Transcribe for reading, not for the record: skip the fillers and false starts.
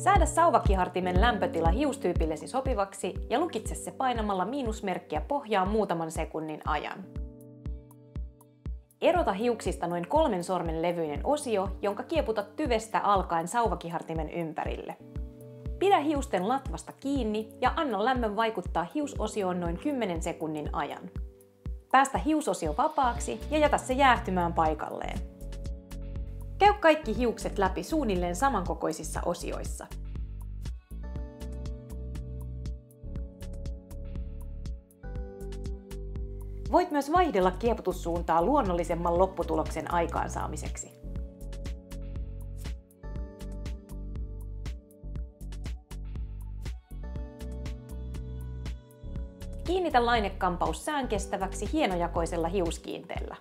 Säädä sauvakihartimen lämpötila hiustyypillesi sopivaksi ja lukitse se painamalla miinusmerkkiä pohjaan muutaman sekunnin ajan. Erota hiuksista noin 3 sormen levyinen osio, jonka kieputat tyvestä alkaen sauvakihartimen ympärille. Pidä hiusten latvasta kiinni ja anna lämmön vaikuttaa hiusosioon noin 10 sekunnin ajan. Päästä hiusosio vapaaksi ja jätä se jäähtymään paikalleen. Käy kaikki hiukset läpi suunnilleen samankokoisissa osioissa. Voit myös vaihdella kieputussuuntaa luonnollisemman lopputuloksen aikaansaamiseksi. Kiinnitä lainekampaus säänkestäväksi hienojakoisella hiuskiinteellä.